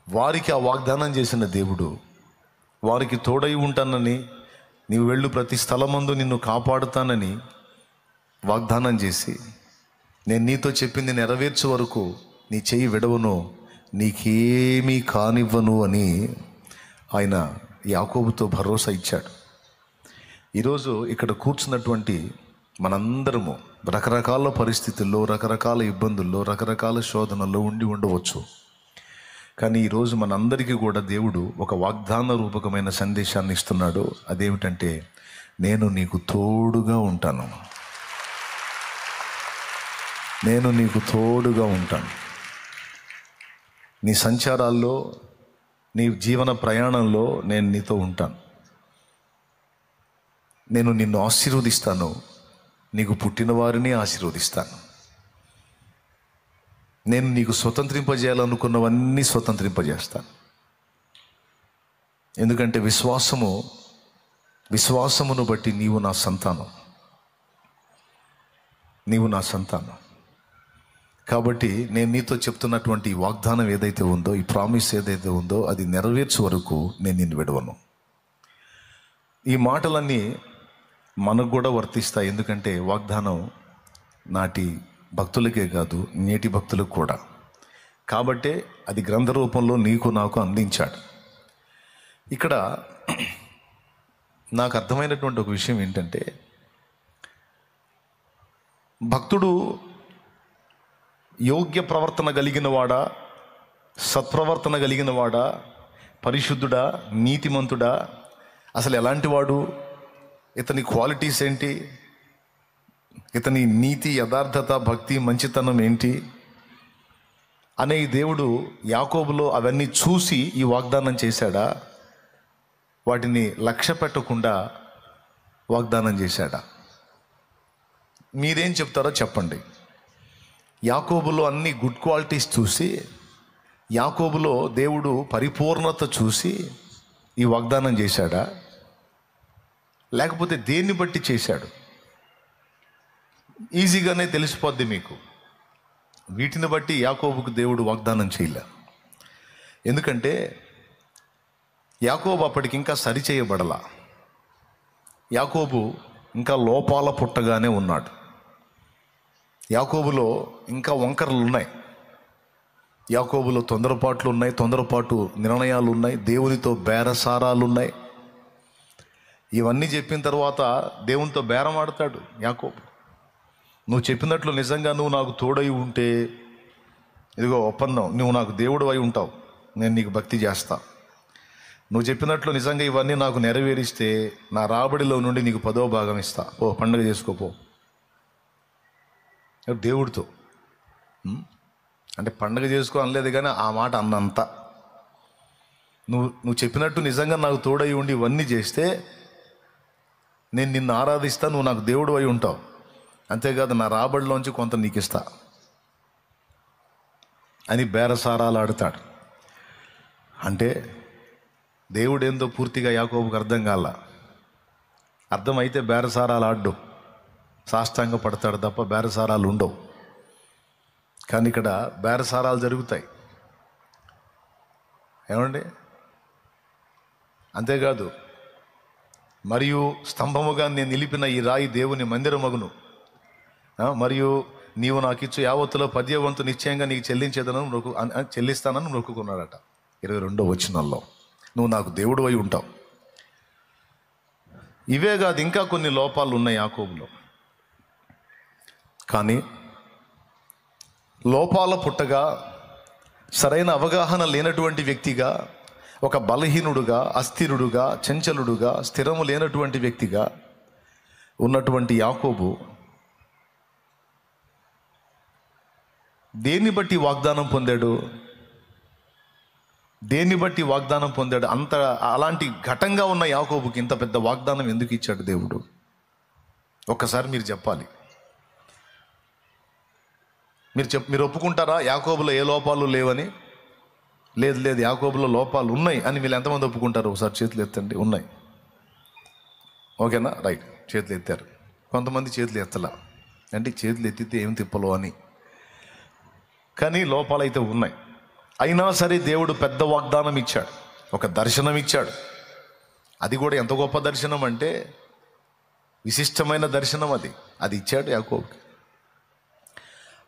వారికి ఆ వాగ్దానం చేసిన దేవుడు వారికి తోడై ఉంటానని, నీవు వెళ్ళు ప్రతి స్థలమందు నిన్ను కాపాడుతానని వాగ్దానం చేసి, నేను నీతో చెప్పింది నెరవేర్చే వరకు నీ చెయ్యి విడవను, నీకేమీ కానివ్వను అని ఆయన యాకోబుతో భరోసా ఇచ్చాడు. ఈరోజు ఇక్కడ కూర్చున్నటువంటి మనందరము రకరకాల పరిస్థితుల్లో, రకరకాల ఇబ్బందుల్లో, రకరకాల శోధనల్లో ఉండి ఉండవచ్చు. కానీ ఈరోజు మనందరికీ కూడా దేవుడు ఒక వాగ్దాన రూపకమైన సందేశాన్ని ఇస్తున్నాడు. అదేమిటంటే, నేను నీకు తోడుగా ఉంటాను, నేను నీకు తోడుగా ఉంటాను. నీ సంచారాల్లో, నీ జీవన ప్రయాణంలో నేను నీతో ఉంటాను. నేను నిన్ను ఆశీర్వదిస్తాను, నీకు పుట్టిన వారిని ఆశీర్వదిస్తాను. నేను నీకు స్వతంత్రింపజేయాలనుకున్నవన్నీ స్వతంత్రింపజేస్తాను. ఎందుకంటే విశ్వాసమును బట్టి నీవు నా సంతానం, నీవు నా సంతానం. కాబట్టి నేను నీతో చెప్తున్నటువంటి ఈ వాగ్దానం ఏదైతే ఉందో, ఈ ప్రామిస్ ఏదైతే ఉందో, అది నెరవేర్చే వరకు నేను నిన్ను విడవను. ఈ మాటలన్నీ మనకు కూడా వర్తిస్తాయి. ఎందుకంటే వాగ్దానం నాటి భక్తులకే కాదు, నేటి భక్తులకు కూడా. కాబట్టే అది గ్రంథ రూపంలో నీకు నాకు అందించాడు. ఇక్కడ నాకు అర్థమైనటువంటి ఒక విషయం ఏంటంటే, భక్తుడు యోగ్య ప్రవర్తన కలిగిన వాడా, సత్ప్రవర్తన కలిగిన వాడా, పరిశుద్ధుడా, నీతిమంతుడా, అసలు ఎలాంటి వాడు, ఇతని క్వాలిటీస్ ఏంటి, ఇతని నీతి, యథార్థత, భక్తి, మంచితనం ఏంటి అనే ఈ దేవుడు యాకోబులో అవన్నీ చూసి ఈ వాగ్దానం చేశాడా, వాటిని లక్ష్య పెట్టకుండా వాగ్దానం చేశాడా? మీరేం చెప్తారో చెప్పండి. యాకోబులో అన్ని గుడ్ క్వాలిటీస్ చూసి, యాకోబులో దేవుడు పరిపూర్ణత చూసి ఈ వాగ్దానం చేశాడా, లేకపోతే దేన్ని బట్టి చేశాడు? ఈజీగానే తెలిసిపోద్ది మీకు. వీటిని బట్టి యాకోబుకు దేవుడు వాగ్దానం చేయలే. ఎందుకంటే యాకోబు అప్పటికి ఇంకా సరిచేయబడలా. యాకోబు ఇంకా లోపాల పుట్టగానే ఉన్నాడు. యాకోబులో ఇంకా వంకరలు ఉన్నాయి. యాకోబులో తొందరపాట్లు ఉన్నాయి, తొందరపాటు నిర్ణయాలు ఉన్నాయి, దేవునితో బేరసారాలు ఉన్నాయి. ఇవన్నీ చెప్పిన తర్వాత దేవునితో బేరం ఆడతాడు యాకోబు. నువ్వు చెప్పినట్లు నిజంగా నువ్వు నాకు తోడై ఉంటే, ఇదిగో ఒప్పందం, నువ్వు నాకు దేవుడు అయి ఉంటావు, నేను నీకు భక్తి చేస్తా. నువ్వు చెప్పినట్లు నిజంగా ఇవన్నీ నాకు నెరవేరిస్తే నా రాబడిలో నుండి నీకు 10వ భాగం ఇస్తా, ఓ పండుగ చేసుకోపో. దేవుడితో అంటే పండుగ చేసుకో అనలేదు, కానీ ఆ మాట అన్నంత. నువ్వు చెప్పినట్టు నిజంగా నాకు తోడై ఉండి ఇవన్నీ చేస్తే నేను నిన్ను ఆరాధిస్తా, నువ్వు నాకు దేవుడు అయి ఉంటావు, అంతేకాదు నా రాబడిలోంచి కొంత నీకు ఇస్తా అని బేరసారాలు ఆడతాడు. అంటే దేవుడు ఏందో పూర్తిగా యాకోబుకు అర్థం కాల. అర్థమైతే బేరసారాలు ఆడ్డు, సాష్టాంగ పడతాడు తప్ప బేరసారాలు ఉండవు. కానీ ఇక్కడ బేరసారాలు జరుగుతాయి. ఏమండి? అంతేకాదు, మరియు స్తంభముగా నేను నిలిపిన ఈ రాయి దేవుని మందిరమగును, మరియు నీవు నాకు ఇచ్చు యావత్తులో 10వ వంతు నిశ్చయంగా నీకు చెల్లిస్తానని మొక్కుకున్నాడట. 22వ వచనంలో నువ్వు నాకు దేవుడు అయి ఉంటావు. ఇవే కాదు, ఇంకా కొన్ని లోపాలు ఉన్నాయి యాకోబులో. కానీ లోపాల పుట్టగా, సరైన అవగాహన లేనటువంటి వ్యక్తిగా, ఒక బలహీనుడుగా, అస్థిరుడుగా, చంచలుడుగా, స్థిరము లేనటువంటి వ్యక్తిగా ఉన్నటువంటి యాకోబు దేన్ని బట్టి వాగ్దానం పొందాడు? దేన్ని బట్టి వాగ్దానం పొందాడు? అలాంటి ఘటంగా ఉన్న యాకోబుకి ఇంత పెద్ద వాగ్దానం ఎందుకు ఇచ్చాడు దేవుడు? ఒక్కసారి మీరు చెప్పాలి. మీరు ఒప్పుకుంటారా యాకోబులో ఏ లోపాలు లేవని? లేదు, యాకోబులో లోపాలు ఉన్నాయి అని మీరు ఎంతమంది ఒప్పుకుంటారు? ఒకసారి చేతులు ఎత్తండి. ఉన్నాయి. ఓకేనా? రైట్, చేతులు ఎత్తారు. కొంతమంది చేతులు ఎత్తలా, అంటే చేతులు ఎత్తితే ఏం తిప్పలో అని. కానీ లోపాలు అయితే ఉన్నాయి. అయినా సరే దేవుడు పెద్ద వాగ్దానం ఇచ్చాడు, ఒక దర్శనం ఇచ్చాడు. అది కూడా ఎంత గొప్ప దర్శనం అంటే విశిష్టమైన దర్శనం. అది ఇచ్చాడు యాకోబుకి.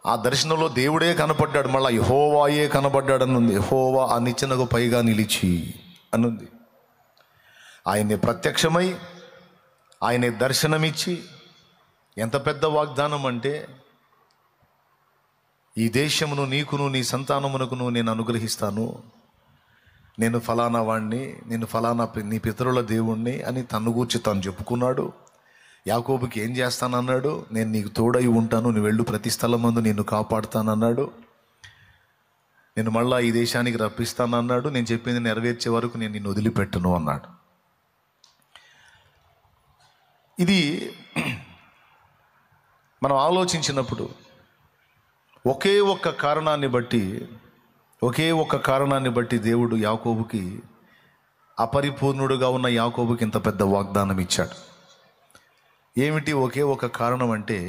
ఆ దర్శనంలో దేవుడే కనపడ్డాడు, మళ్ళీ యెహోవాయే కనపడ్డాడు అని ఉంది. యెహోవా ఆ నిచ్చెనకు పైగా నిలిచి అనుంది. ఆయన్ని ప్రత్యక్షమై ఆయనే దర్శనమిచ్చి, ఎంత పెద్ద వాగ్దానం అంటే, ఈ దేశమును నీకును నీ సంతానమునకును నేను అనుగ్రహిస్తాను, నేను ఫలానా వాణ్ణి, నేను ఫలానా నీ పితరుల దేవుణ్ణి అని తన్ను గూర్చి తాను చెప్పుకున్నాడు. యాకోబుకి ఏం చేస్తానన్నాడు? నేను నీకు తోడై ఉంటాను, నువ్వు వెళ్ళు, ప్రతి స్థలమందు నిన్ను కాపాడుతానన్నాడు. నేను మళ్ళా ఈ దేశానికి రప్పిస్తానన్నాడు. నేను చెప్పింది నెరవేర్చే వరకు నేను నిన్ను వదిలిపెట్టను అన్నాడు. ఇది మనం ఆలోచించినప్పుడు ఒకే ఒక్క కారణాన్ని బట్టి దేవుడు యాకోబుకి, అపరిపూర్ణుడుగా ఉన్న యాకోబుకి ఇంత పెద్ద వాగ్దానం ఇచ్చాడు. ఏమిటి ఒకే ఒక కారణం అంటే,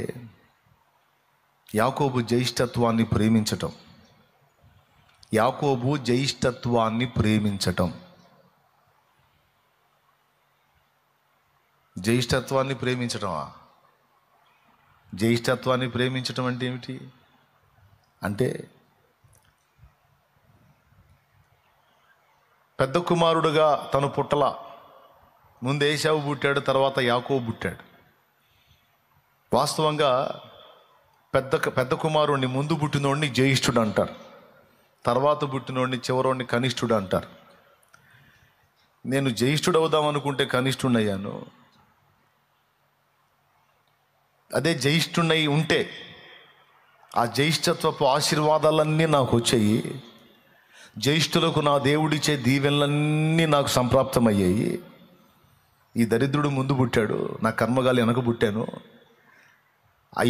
యాకోబు జ్యేష్ఠత్వాన్ని ప్రేమించటం. యాకోబు జ్యేష్ఠత్వాన్ని ప్రేమించటం. జ్యేష్ఠత్వాన్ని ప్రేమించటమా? జ్యేష్ఠత్వాన్ని ప్రేమించటం అంటే ఏమిటి అంటే, పెద్ద కుమారుడుగా తను పుట్టల. ముందు ఏశావు పుట్టాడు, తర్వాత యాకోబు పుట్టాడు. వాస్తవంగా పెద్ద కుమారుడిని, ముందు పుట్టినోడిని జ్యేష్ఠుడు అంటారు, తర్వాత పుట్టినోడిని చివరోడిని కనిష్ఠుడు అంటారు. నేను జ్యేష్ఠుడు అవుదాం అనుకుంటే కనిష్ఠుడిని అయ్యాను. అదే జ్యేష్ఠుడై ఉంటే ఆ జ్యేష్ఠత్వపు ఆశీర్వాదాలన్నీ నాకు వచ్చాయి. జ్యేష్ఠులకు నా దేవుడిచ్చే దీవెనలన్నీ నాకు సంప్రాప్తమయ్యాయి. ఈ దరిద్రుడు ముందు పుట్టాడు, నా కర్మగాలి వెనక పుట్టాను.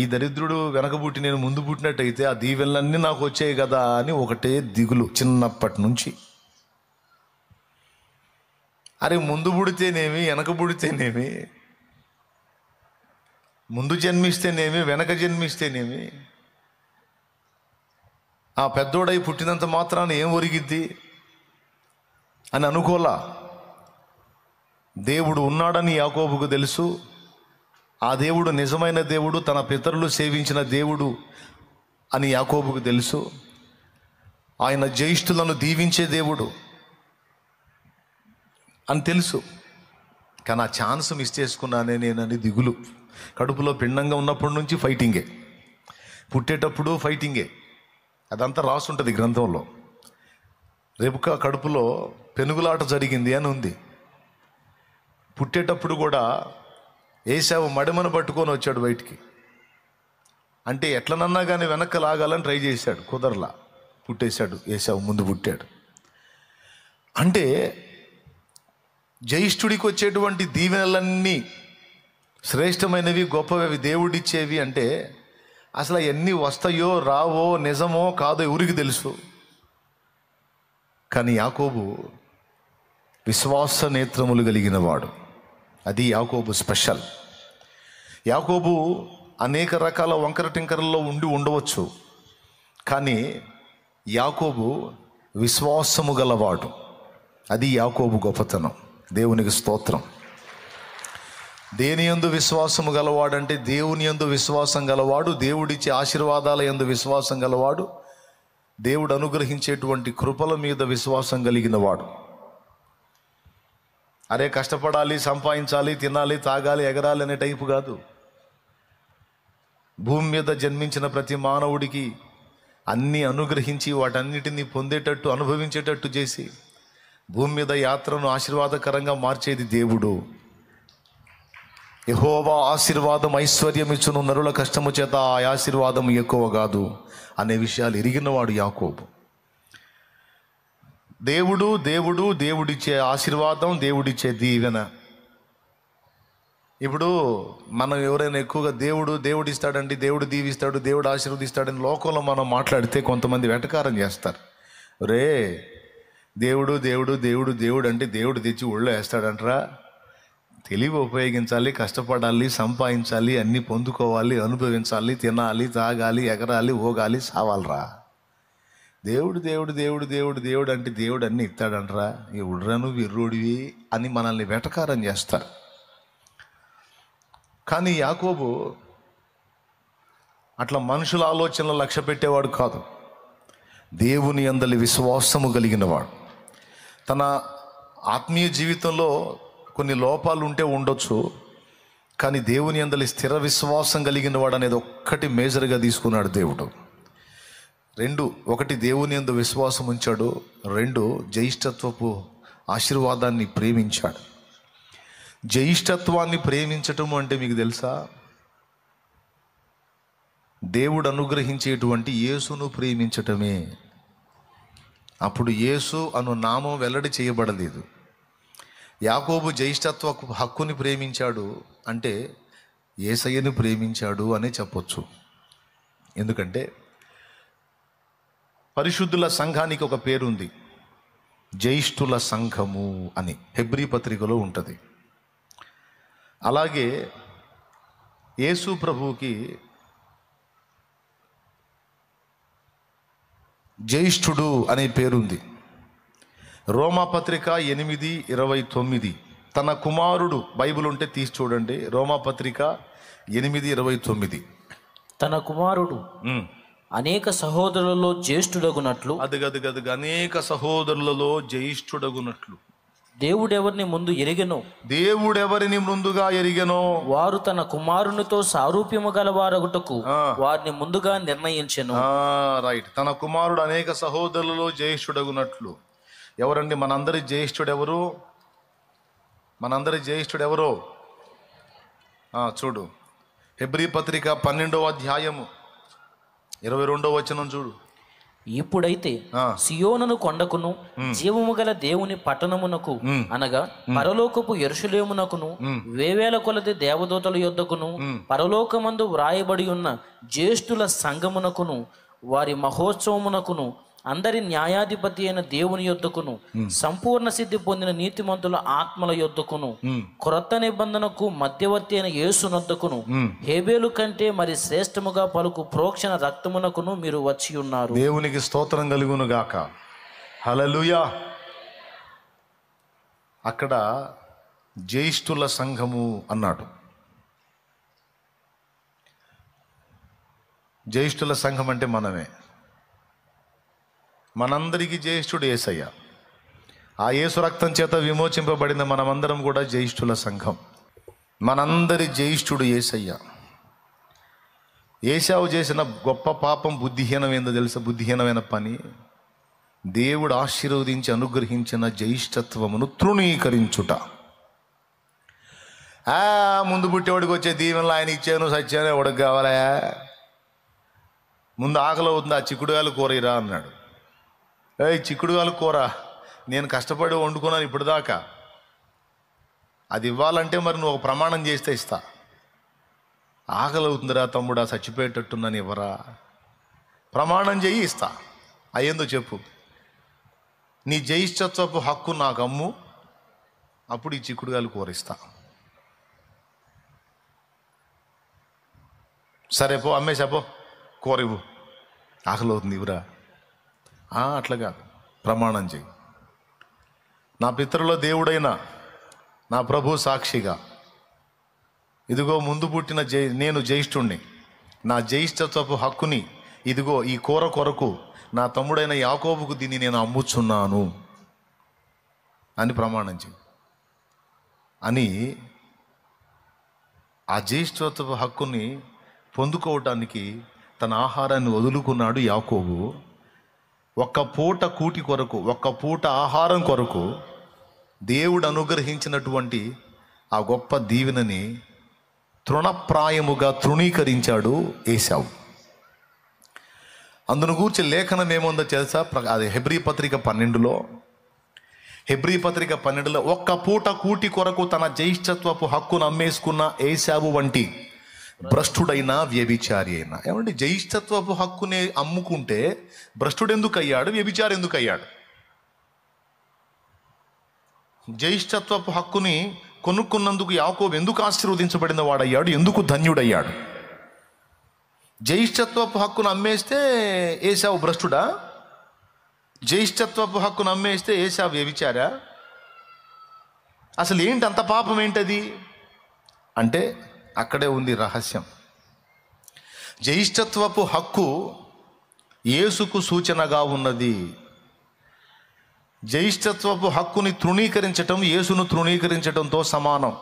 ఈ దరిద్రుడు వెనక పుట్టి నేను ముందు పుట్టినట్టయితే ఆ దీవెనలన్నీ నాకు వచ్చాయి కదా అని ఒకటే దిగులు చిన్నప్పటి నుంచి. అరే, ముందు పుడితేనేమి, వెనక పుడితేనేమి, ముందు జన్మిస్తేనేమి, వెనక జన్మిస్తేనేమి, ఆ పెద్దోడై పుట్టినంత మాత్రాన ఏం ఒరిగిద్ది అని అనుకోలా. దేవుడు ఉన్నాడని యాకోబుకు తెలుసు. ఆ దేవుడు నిజమైన దేవుడు, తన పితరులు సేవించిన దేవుడు అని యాకోబుకు తెలుసు. ఆయన జ్యేష్ఠులను దీవించే దేవుడు అని తెలుసు. కానీ ఆ ఛాన్స్ మిస్ చేసుకున్నానే నేనని దిగులు. కడుపులో పిండంగా ఉన్నప్పటి నుంచి ఫైటింగే, పుట్టేటప్పుడు ఫైటింగే. అదంతా రాసుంటుంది గ్రంథంలో. రెబెకా కడుపులో పెనుగులాట జరిగింది అని ఉంది. పుట్టేటప్పుడు కూడా ఏశావు మడిమను పట్టుకొని వచ్చాడు బయటికి. అంటే ఎట్లనన్నా కానీ వెనక్కి లాగాలని ట్రై చేశాడు, కుదరలా, పుట్టేశాడు. ఏశావు ముందు పుట్టాడు. అంటే జ్యేష్ఠుడికి వచ్చేటువంటి దీవెనలన్నీ శ్రేష్టమైనవి, గొప్పవి, దేవుడిచ్చేవి. అంటే అసలు ఎన్ని వస్తాయో రావో, నిజమో కాదో ఎవరికి తెలుసు. కానీ యాకోబు విశ్వాస నేత్రములు కలిగిన వాడు. అది యాకోబు స్పెషల్. యాకోబు అనేక రకాల వంకర టింకరల్లో ఉండవచ్చు, కానీ యాకోబు విశ్వాసము గలవాడు. అది యాకోబు గొప్పతనం. దేవునికి స్తోత్రం. దేని యందు విశ్వాసము గలవాడంటే దేవుని యందు విశ్వాసం గలవాడు, దేవుడిచ్చే ఆశీర్వాదాల యందు విశ్వాసం గలవాడు, దేవుడు అనుగ్రహించేటువంటి కృపల మీద విశ్వాసం కలిగిన వాడు. అరే, కష్టపడాలి, సంపాదించాలి, తినాలి, తాగాలి, ఎగరాలి అనే టైపు కాదు. భూమి మీద జన్మించిన ప్రతి మానవుడికి అన్నీ అనుగ్రహించి వాటన్నిటినీ పొందేటట్టు, అనుభవించేటట్టు చేసి భూమి మీద యాత్రను ఆశీర్వాదకరంగా మార్చేది దేవుడు. యెహోవా ఆశీర్వాదం ఐశ్వర్యం ఇచ్చును, నరుల కష్టము చేత ఆ ఆశీర్వాదం ఎక్కువ కాదు అనే విషయాలు ఎరిగినవాడు యాకోబు. దేవుడిచ్చే ఆశీర్వాదం, దేవుడిచ్చే దీవెన. ఇప్పుడు మనం ఎవరైనా ఎక్కువగా దేవుడు ఇస్తాడండి, దేవుడు దీవిస్తాడు, దేవుడు ఆశీర్వదిస్తాడని లోకంలో మనం మాట్లాడితే కొంతమంది వెటకారం చేస్తారు. రే, దేవుడు అంటే దేవుడు తెచ్చి ఒళ్ళో వేస్తాడంటరా. తెలివి ఉపయోగించాలి, కష్టపడాలి, సంపాదించాలి, అన్నీ పొందుకోవాలి, అనుభవించాలి, తినాలి, తాగాలి, ఎగరాలి, ఊగాలి, సావాలరా. దేవుడు దేవుడు దేవుడు దేవుడు దేవుడు అంటే దేవుడు అన్ని ఇస్తాడంటరా, ఎవడురా నువ్వు ఎర్రోడివి అని మనల్ని వెటకారం చేస్తారు. కానీ యాకోబు అట్లా మనుషుల ఆలోచనలు లక్ష్య పెట్టేవాడు కాదు. దేవుని యందలి విశ్వాసము కలిగినవాడు. తన ఆత్మీయ జీవితంలో కొన్ని లోపాలు ఉంటే ఉండొచ్చు, కానీ దేవుని యందలి స్థిర విశ్వాసం కలిగిన వాడు అనేది ఒక్కటి మేజర్గా తీసుకున్నాడు దేవుడు. 2, 1 దేవుని యందు విశ్వాసం ఉంచాడు. 2 జ్యేష్ఠత్వపు ఆశీర్వాదాన్ని ప్రేమించాడు. జ్యేష్ఠత్వాన్ని ప్రేమించటం అంటే మీకు తెలుసా, దేవుడు అనుగ్రహించేటువంటి యేసును ప్రేమించటమే. అప్పుడు యేసు అను నామం వెల్లడి చేయబడలేదు. యాకోబు జ్యేష్ఠత్వ హక్కుని ప్రేమించాడు అంటే యేసయ్యను ప్రేమించాడు అనే చెప్పొచ్చు. ఎందుకంటే పరిశుద్ధుల సంఘానికి ఒక పేరుంది, జ్యేష్ఠుల సంఘము అని హెబ్రీ పత్రికలో ఉంటుంది. అలాగే యేసు ప్రభువుకి జ్యేష్ఠుడు అనే పేరుంది. రోమా పత్రిక 8:29 తన కుమారుడు, బైబిల్ ఉంటే తీసి చూడండి, రోమా పత్రిక 8:29 తన కుమారుడు అనేక సహోదరులలో జ్యేష్ఠుడగునట్లు, అది అనేక సహోదరులలో జ్యేష్ఠుడగునట్లు దేవుడెవరిని ముందుగా ఎరిగెనో వారు తన కుమారునితో సారూప్యము గలవారగుటకు వారిని ముందుగా నిర్ణయించెను. రైట్. తన కుమారుడు అనేక సహోదరులలో జ్యేష్ఠుడగునట్లు. ఎవరండి మనందరి జ్యేష్ఠుడెవరు? చూడు, హెబ్రీ పత్రిక 12వ అధ్యాయము 22వ వచనం చూడు. ఇప్పుడైతే సియోనును కొండకును జీవము గల దేవుని పట్టణమునకు అనగా పరలోకపు యెరూషలేమునకును వేవేల కొలది దేవదూతల యొద్దకును పరలోకమందు వ్రాయబడి ఉన్న జ్యేష్ఠుల సంఘమునకును వారి మహోత్సవమునకును అందరి న్యాయాధిపతి అయిన దేవుని యొద్దకును సంపూర్ణ సిద్ధి పొందిన నీతిమంతుల ఆత్మల యొద్దకును క్రొత్త నిబంధనకు మధ్యవర్తి అయిన యేసునొద్దకును హేబేలు కంటే మరి శ్రేష్టముగా పలుకు ప్రోక్షణ రక్తమునకును మీరు వచ్చి ఉన్నారు. దేవునికి స్తోత్రం కలుగును గాక. హల్లెలూయా. అక్కడ జ్యేష్ఠుల సంఘము అన్నాడు. జ్యేష్ఠుల సంఘం అంటే మనమే. మనందరికీ జ్యేష్ఠుడు యేసయ్య. ఆ యేసు రక్తం చేత విమోచింపబడిన మనమందరం కూడా జ్యేష్ఠుల సంఘం. మనందరి జ్యేష్ఠుడు యేసయ్య. ఏశావు చేసిన గొప్ప పాపం బుద్ధిహీనమైందో తెలుసా? బుద్ధిహీనమైన పని దేవుడు ఆశీర్వదించి అనుగ్రహించిన జ్యేష్ఠత్వమును తృణీకరించుట. ముందు పుట్టేవాడికి వచ్చే దీవెనలు ఆయన ఇచ్చాను, సత్యాను ఎవడికి కావాలా? ముందు ఆకలి అవుతుంది, ఆ చిక్కుడుగాయలు కూరయిరా అన్నాడు. చిక్కుడుగాయలు కూర నేను కష్టపడి వండుకున్నాను ఇప్పటిదాకా, అది ఇవ్వాలంటే మరి నువ్వు ఒక ప్రమాణం చేస్తే ఇస్తా. ఆకలి అవుతుందిరా తమ్ముడా, చచ్చిపోయేటట్టున్నాను, ఇవ్వరా? ప్రమాణం చేయి, ఇస్తా. అయ్యేందో చెప్పు. నీ జ్యేష్ఠత్వపు హక్కు నాకు అమ్ము, అప్పుడు ఈ చిక్కుడుగాయలు కూర ఇస్తా. సరే పో, అమ్మేసాపో, కూర ఇవ్వు, ఆకలి అవుతుంది ఇవ్వరా. అట్లా కాదు, ప్రమాణం చేయి. నా పితరుల దేవుడైన నా ప్రభు సాక్షిగా, ఇదిగో ముందు పుట్టిన నేను జ్యేష్ఠుణ్ణి, నా జ్యేష్ఠత్వపు హక్కుని ఇదిగో ఈ కూర కొరకు నా తమ్ముడైన యాకోబుకు దీన్ని నేను అమ్ముచున్నాను అని ప్రమాణం చేయి అని ఆ జ్యేష్ఠత్వపు హక్కుని పొందుకోవటానికి తన ఆహారాన్ని వదులుకున్నాడు యాకోబు. ఒక్క పూట కూటి కొరకు, ఒక్క పూట ఆహారం కొరకు దేవుడు అనుగ్రహించినటువంటి ఆ గొప్ప దీవెనని తృణప్రాయముగా తృణీకరించాడు ఏశావు. అందును గూర్చి లేఖనం ఏముందో తెలుసా? అది హెబ్రీ పత్రిక 12లో, హెబ్రీ పత్రిక 12లో ఒక్క పూట కూటి కొరకు తన జ్యేష్ఠత్వపు హక్కును అమ్మేసుకున్న ఏశావు వంటి భ్రష్టుడైనా వ్యభిచారి అయినా. ఏమంటే జ్యేష్ఠత్వపు హక్కునే అమ్ముకుంటే భ్రష్టుడు ఎందుకు అయ్యాడు? వ్యభిచారి ఎందుకు అయ్యాడు? జ్యేష్ఠత్వపు హక్కుని కొనుక్కున్నందుకు యాకోబు ఎందుకు ఆశీర్వదించబడిన వాడయ్యాడు? ఎందుకు ధన్యుడయ్యాడు? జ్యేష్ఠత్వపు హక్కును అమ్మేస్తే ఏశావు భ్రష్టుడా? జ్యేష్ఠత్వపు హక్కును అమ్మేస్తే ఏశావు వ్యభిచారా? అసలు ఏంటి అంత పాపం ఏంటది అంటే అక్కడే ఉంది రహస్యం. జ్యేష్ఠత్వపు హక్కు యేసుకు సూచనగా ఉన్నది. జ్యేష్ఠత్వపు హక్కుని తృణీకరించటం యేసును తృణీకరించటంతో సమానం.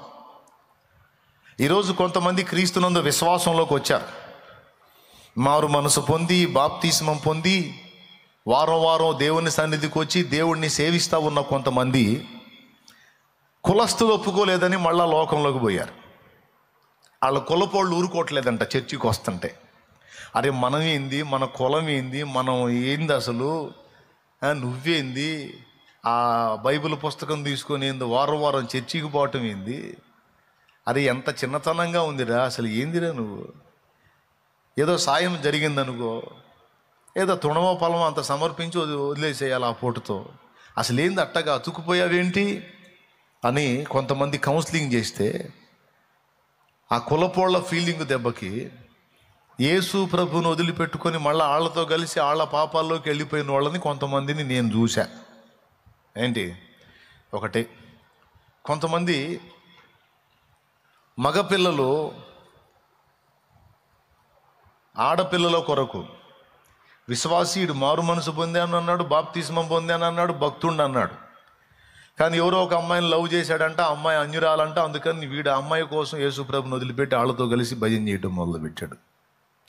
ఈరోజు కొంతమంది క్రీస్తునందు విశ్వాసంలోకి వచ్చారు, మారు మనసు పొంది బాప్తిస్మం పొంది వారం వారం దేవుని సన్నిధికి వచ్చి దేవుణ్ణి సేవిస్తూ ఉన్న కొంతమంది కులస్తులు ఒప్పుకోలేదని మళ్ళా లోకంలోకి పోయారు. వాళ్ళ కులపోళ్ళు ఊరుకోవట్లేదంట చర్చికి వస్తుంటే. అరే మనం ఏంది, మన కులం ఏంది, మనం ఏంది అసలు, నువ్వేంది, ఆ బైబిల్ పుస్తకం తీసుకొని ఏంది వారం వారం చర్చికి పోవటం ఏంది, అరే ఎంత చిన్నతనంగా ఉందిరా, అసలు ఏందిరా నువ్వు, ఏదో సాయం జరిగిందనుకో, ఏదో తుణమో పొలమో అంత సమర్పించి వదిలేసేయాలి ఆ పూటతో, అసలు ఏంది అట్టగా అతుకుపోయావేంటి అని కొంతమంది కౌన్సిలింగ్ చేస్తే ఆ కులపోళ్ళ ఫీలింగ్ దెబ్బకి యేసు ప్రభువును వదిలిపెట్టుకొని మళ్ళీ వాళ్ళతో కలిసి వాళ్ళ పాపాల్లోకి వెళ్ళిపోయిన వాళ్ళని కొంతమందిని నేను చూశా. ఏంటి ఒకటి, కొంతమంది మగపిల్లలు ఆడపిల్లల కొరకు విశ్వాసీయుడు మారు మనసు పొందాను అన్నాడు, బాప్తిస్మం పొందాను అన్నాడు, భక్తుడు అన్నాడు. కానీ ఎవరో ఒక అమ్మాయిని లవ్ చేశాడంట, ఆ అమ్మాయి అన్యురాలంట, అందుకని వీడు ఆ అమ్మాయి కోసం యేసు ప్రభుని వదిలిపెట్టి వాళ్ళతో కలిసి భజన చేయడం మొదలుపెట్టాడు.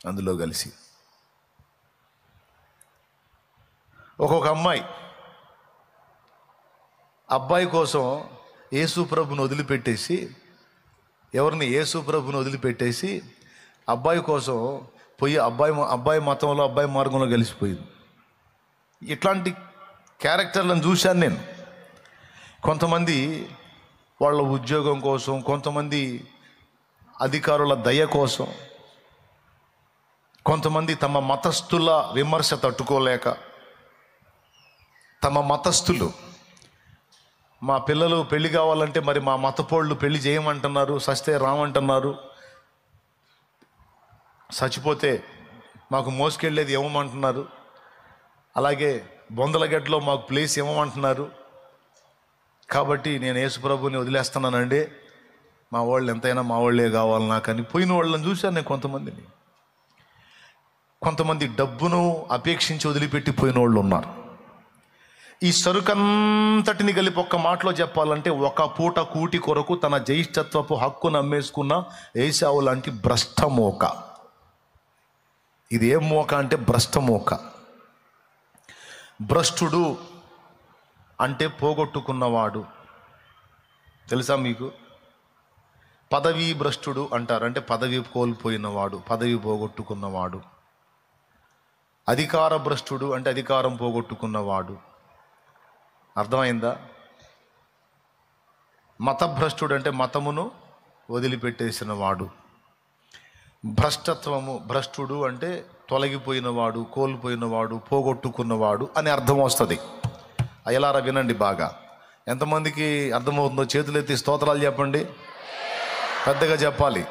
అందులో కలిసి ఒక్కొక్క అమ్మాయి అబ్బాయి కోసం యేసు ప్రభుని వదిలిపెట్టేసి, ఎవరిని యేసు ప్రభుని వదిలిపెట్టేసి అబ్బాయి కోసం పోయి అబ్బాయి మతంలో అబ్బాయి మార్గంలో కలిసిపోయింది. ఇట్లాంటి క్యారెక్టర్లను చూశాను నేను. కొంతమంది వాళ్ళ ఉద్యోగం కోసం, కొంతమంది అధికారుల దయ కోసం, కొంతమంది తమ మతస్థుల విమర్శ తట్టుకోలేక, తమ మతస్థులు మా పిల్లలు పెళ్లి కావాలంటే మరి మా మతపోళ్ళు పెళ్లి చేయమంటున్నారు, సస్తే రామంటున్నారు, చచ్చిపోతే మాకు మోసుకెళ్ళేది ఇవ్వమంటున్నారు, అలాగే బొందలగడ్డలో మాకు ప్లేస్ ఇవ్వమంటున్నారు, కాబట్టి నేను యేసుప్రభుని వదిలేస్తున్నానండి, మా వాళ్ళు ఎంతైనా మా వాళ్ళే కావాలి నాకని పోయిన వాళ్ళని చూశాను నేను కొంతమందిని. కొంతమంది డబ్బును అపేక్షించి వదిలిపెట్టి పోయిన వాళ్ళు ఉన్నారు. ఈ సరుకంతటిని కలిపి ఒక్క మాటలో చెప్పాలంటే ఒక పూట కూటి కొరకు తన జ్యేష్ఠత్వపు హక్కును అమ్మేసుకున్న ఏశావు లాంటి భ్రష్టమోక. ఇది ఏం మోక అంటే భ్రష్టమోక. భ్రష్టుడు అంటే పోగొట్టుకున్నవాడు. తెలుసా మీకు? పదవీ భ్రష్టుడు అంటారు, అంటే పదవి కోల్పోయినవాడు, పదవి పోగొట్టుకున్నవాడు. అధికార భ్రష్టుడు అంటే అధికారం పోగొట్టుకున్నవాడు. అర్థమైందా? మతభ్రష్టుడు అంటే మతమును వదిలిపెట్టేసిన వాడు. భ్రష్టుడు అంటే తొలగిపోయినవాడు, కోల్పోయినవాడు, పోగొట్టుకున్నవాడు అని అర్థం వస్తుంది. అయ్యలారా వినండి బాగా. ఎంతమందికి అర్థమవుతుందో చేతులెత్తి స్తోత్రాలు చెప్పండి, పెద్దగా చెప్పాలి.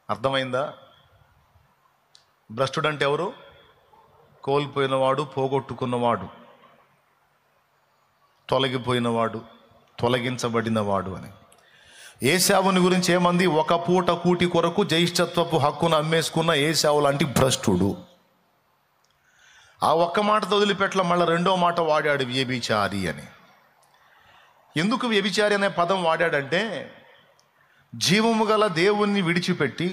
అర్థమైందా? భ్రష్టుడు అంటే ఎవరు? కోల్పోయినవాడు, పోగొట్టుకున్నవాడు, తొలగిపోయినవాడు, తొలగించబడినవాడు అని. ఏశావుని గురించి ఏమంది? ఒక పూట కూటి కొరకు జ్యేష్ఠత్వపు హక్కును అమ్మేసుకున్న ఏశావు లాంటి భ్రష్టుడు. ఆ ఒక్క మాటతో వదిలిపెట్ల మళ్ళీ రెండో మాట వాడాడు, వ్యభిచారి అని. ఎందుకు వ్యభిచారి అనే పదం వాడాడంటే, జీవము గల దేవుణ్ణి విడిచిపెట్టి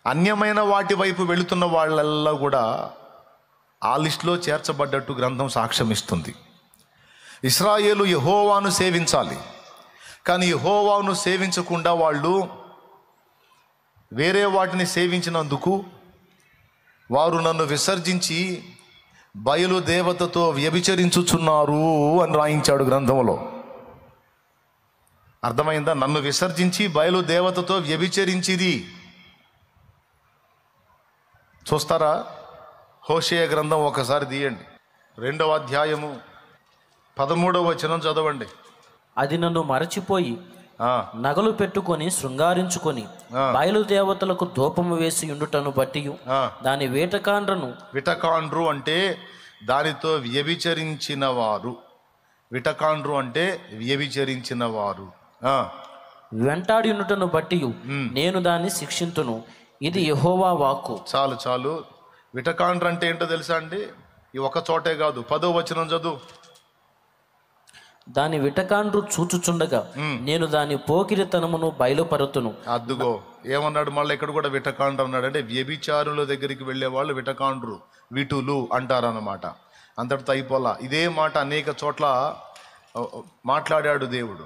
అన్యమైన వాటి వైపు వెళుతున్న వాళ్ళల్లో కూడా ఆ లిస్టులో చేర్చబడ్డట్టు గ్రంథం సాక్ష్యం ఇస్తుంది. ఇశ్రాయేలు యెహోవాను సేవించాలి, కానీ యెహోవాను సేవించకుండా వాళ్ళు వేరే వాటిని సేవించినందుకు వారు నన్ను విసర్జించి బయలు దేవతతో వ్యభిచరించుచున్నారు అని రాయించాడు గ్రంథంలో. అర్థమైందా? నన్ను విసర్జించి బయలు దేవతతో వ్యభిచరించిది. చూస్తారా? హోషేయ గ్రంథం ఒకసారి తీయండి, 2వ అధ్యాయము 13వ వచనం చదవండి. అది నన్ను మరచిపోయి నగలు పెట్టుకొని శృంగారించుకొని బయలుదేవతలకు ధూపము వేసి ఉండుటను బట్టి దాని విటకాండ్రు అంటే దానితో వ్యభిచరించిన వారు. విటకాండ్రు అంటే వ్యభిచరించిన వారు. వెంటాడి ఉండుటను బట్టి నేను దాన్ని శిక్షింతును, ఇది యెహోవా వాక్కు. చాలు. విటకాండ్రు అంటే ఏంటో తెలుసా అండి? ఈ ఒక చోటే కాదు, 10వ వచనం చదువు. దాని విటకాండ్రు చూచుచుండగా నేను దాని పోకిరితనమును బయలుపరుతును. అద్దుగో ఏమన్నాడు మళ్ళీ ఇక్కడ కూడా విటకాండ్రు అన్నాడు. అంటే వ్యభిచారుల దగ్గరికి వెళ్ళే వాళ్ళు విటకాండ్రు, విటులు అంటారన్నమాట. అంతటితో అయిపోలా. ఇదే మాట అనేక చోట్ల మాట్లాడాడు దేవుడు.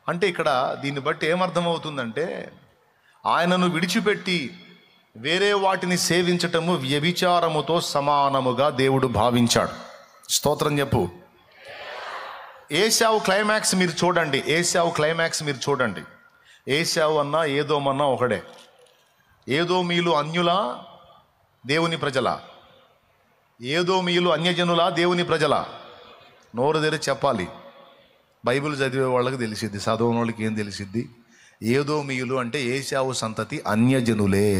అంటే ఇక్కడ దీన్ని బట్టి ఏమర్థమవుతుందంటే, ఆయనను విడిచిపెట్టి వేరే వాటిని సేవించటము వ్యభిచారముతో సమానముగా దేవుడు భావించాడు. స్తోత్రం చెప్పు. ఏశావు క్లైమాక్స్ మీరు చూడండి. ఏశావు అన్నా ఏదోమన్నా ఒకడే. ఏదోమీయులు అన్యులా దేవుని ప్రజలా? ఏదోమీయులు అన్యజనులా దేవుని ప్రజలా? నోరు తెరిచి చెప్పాలి. బైబిల్ చదివే వాళ్ళకి తెలిసిద్ది, చదవని వాళ్ళకి ఏం తెలిసిద్ది? ఏదోమీయులు అంటే ఏశావు సంతతి అన్యజనులే.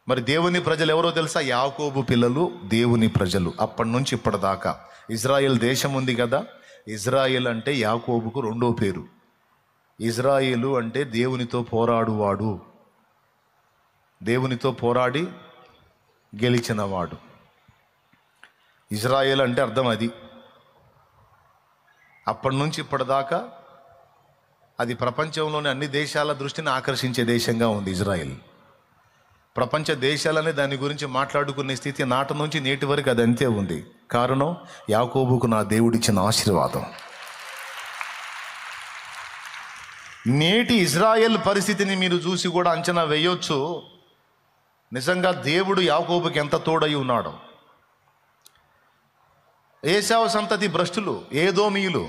మరి దేవుని ప్రజలు ఎవరో తెలుసా? యాకోబు పిల్లలు దేవుని ప్రజలు. అప్పటి నుంచి ఇప్పటిదాకా ఇజ్రాయెల్ దేశం ఉంది కదా. ఇజ్రాయెల్ అంటే యాకోబుకు రెండో పేరు. ఇజ్రాయేలు అంటే దేవునితో పోరాడువాడు, దేవునితో పోరాడి గెలిచినవాడు. ఇజ్రాయేల్ అంటే అర్థం అది. అప్పటి నుంచి ఇప్పటిదాకా అది ప్రపంచంలోని అన్ని దేశాల దృష్టిని ఆకర్షించే దేశంగా ఉంది ఇజ్రాయెల్. ప్రపంచ దేశాలనే దాని గురించి మాట్లాడుకునే స్థితి నాటి నుంచి నేటి వరకు అది అంతే ఉంది. కారణం యాకోబుకు నా దేవుడిచ్చిన ఆశీర్వాదం. నేటి ఇజ్రాయెల్ పరిస్థితిని మీరు చూసి కూడా అంచనా వేయొచ్చు నిజంగా దేవుడు యాకోబుకి ఎంత తోడై ఉన్నాడు. ఏశావు సంతతి భ్రష్టులు, ఏదోమీయులు,